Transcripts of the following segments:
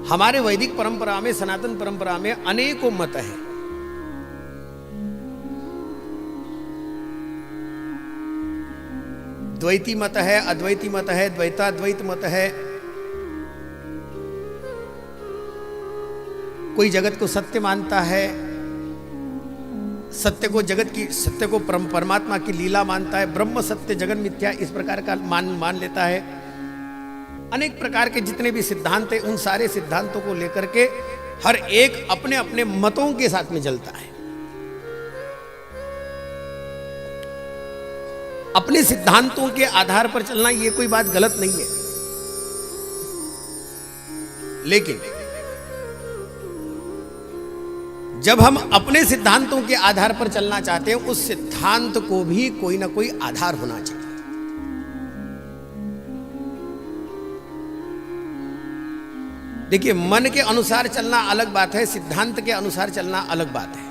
हमारे वैदिक परंपरा में, सनातन परंपरा में अनेकों मत हैं। द्वैती मत है, अद्वैती मत है, द्वैताद्वैत मत है। कोई जगत को सत्य मानता है, सत्य को जगत की, सत्य को परमात्मा की लीला मानता है, ब्रह्म सत्य जगन मिथ्या इस प्रकार का मान लेता है। अनेक प्रकार के जितने भी सिद्धांत हैं, उन सारे सिद्धांतों को लेकर के हर एक अपने अपने मतों के साथ में चलता है। अपने सिद्धांतों के आधार पर चलना ये कोई बात गलत नहीं है, लेकिन जब हम अपने सिद्धांतों के आधार पर चलना चाहते हैं, उस सिद्धांत को भी कोई ना कोई आधार होना चाहिए। देखिए, मन के अनुसार चलना अलग बात है, सिद्धांत के अनुसार चलना अलग बात है।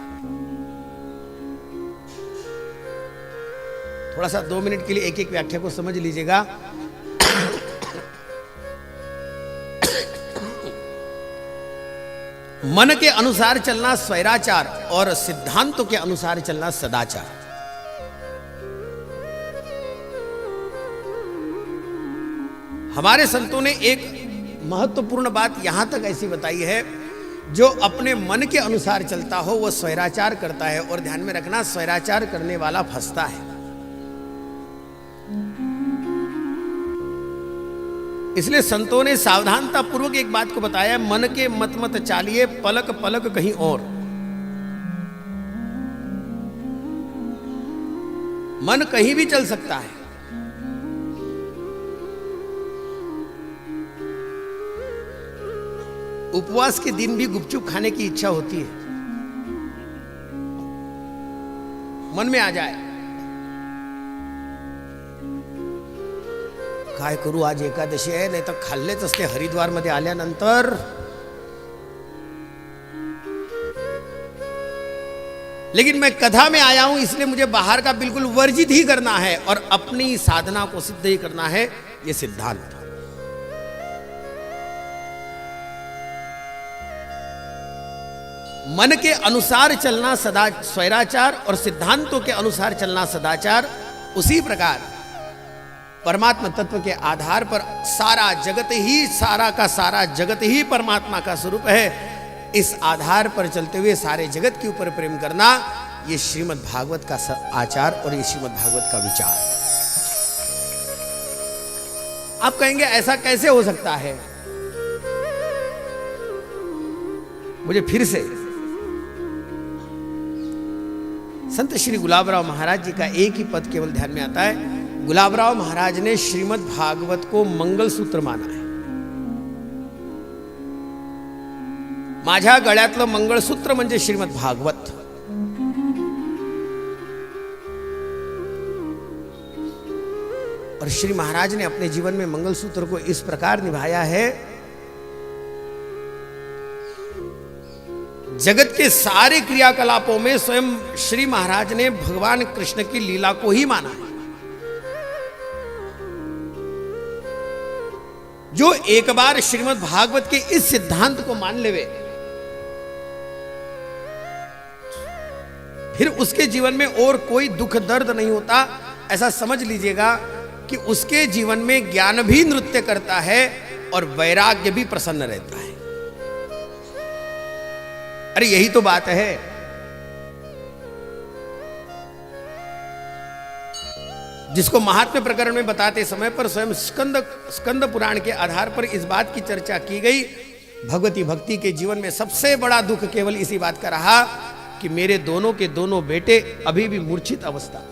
थोड़ा सा 2 मिनट के लिए एक एक व्याख्या को समझ लीजिएगा। मन के अनुसार चलना स्वैराचार और सिद्धांतों के अनुसार चलना सदाचार। हमारे संतों ने एक महत्वपूर्ण बात यहां तक ऐसी बताई है, जो अपने मन के अनुसार चलता हो वह स्वैराचार करता है, और ध्यान में रखना, स्वैराचार करने वाला फंसता है। इसलिए संतों ने सावधानता पूर्वक एक बात को बताया, मन के मत मत चालिए, पलक पलक कहीं और। मन कहीं भी चल सकता है। उपवास के दिन भी गुपचुप खाने की इच्छा होती है, मन में आ जाए, काय करू, आज एकादशी आहे, नाही तर खाल्लेच असते हरिद्वार मध्ये आल्यानंतर। लेकिन मैं कथा में आया हूं, इसलिए मुझे बाहर का बिल्कुल वर्जित ही करना है और अपनी साधना को सिद्ध ही करना है। यह सिद्धांत मन के अनुसार चलना सदा स्वैराचार और सिद्धांतों के अनुसार चलना सदाचार। उसी प्रकार परमात्मा तत्व के आधार पर सारा जगत ही, सारा का सारा जगत ही परमात्मा का स्वरूप है। इस आधार पर चलते हुए सारे जगत के ऊपर प्रेम करना, ये श्रीमद् भागवत का आचार और ये श्रीमद् भागवत का विचार। आप कहेंगे ऐसा कैसे हो सकता है? मुझे फिर से संत श्री गुलाबराव महाराज जी का एक ही पद केवल ध्यान में आता है। गुलाबराव महाराज ने श्रीमद् भागवत को मंगलसूत्र माना है। माझ्या गळ्यातलं मंगळसूत्र म्हणजे श्रीमद् भागवत। और श्री महाराज ने अपने जीवन में मंगलसूत्र को इस प्रकार निभाया है, जगत के सारे क्रियाकलापों में स्वयं श्री महाराज ने भगवान कृष्ण की लीला को ही माना है। जो एक बार श्रीमद् भागवत के इस सिद्धांत को मान लेवे, फिर उसके जीवन में और कोई दुख दर्द नहीं होता। ऐसा समझ लीजिएगा कि उसके जीवन में ज्ञान भी नृत्य करता है और वैराग्य भी प्रसन्न रहता है। अरे यही तो बात है। जिसको महात्म्य प्रकरण में बताते समय पर स्वयं स्कंद पुराण के आधार पर इस बात की चर्चा की गई, भगवती भक्ति के जीवन में सबसे बड़ा दुख केवल इसी बात का रहा कि मेरे दोनों के दोनों बेटे अभी भी मूर्छित अवस्था।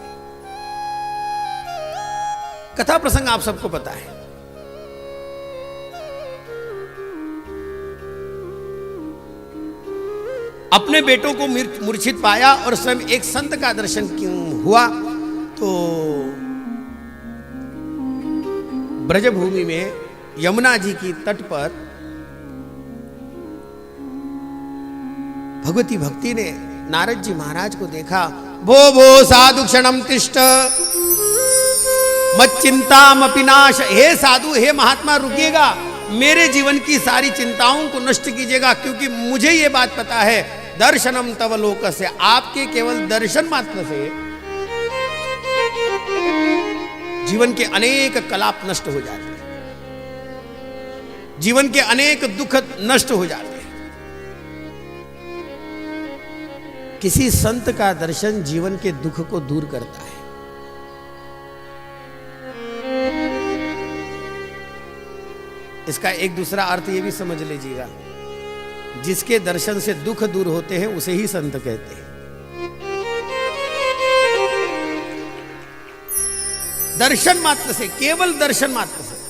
कथा प्रसंग आप सबको पता है। अपने बेटों को मूर्छित पाया और स्वयं एक संत का दर्शन हुआ तो ब्रजभूमि में यमुना जी की तट पर भगवती भक्ति ने नारद जी महाराज को देखा। भो भो साधु क्षणम तिष्ठ मच्चिंतामपि नाश। हे साधु, हे महात्मा, रुकिएगा, मेरे जीवन की सारी चिंताओं को नष्ट कीजिएगा, क्योंकि मुझे ये बात पता है, दर्शनम तव लोक से, आपके केवल दर्शन मात्र से जीवन के अनेक कलाप नष्ट हो जाते हैं, जीवन के अनेक दुख नष्ट हो जाते हैं। किसी संत का दर्शन जीवन के दुख को दूर करता है। इसका एक दूसरा अर्थ यह भी समझ लीजिएगा, जिसके दर्शन से दुख दूर होते हैं उसे ही संत कहते हैं। दर्शन मात्र से, केवल दर्शन मात्र से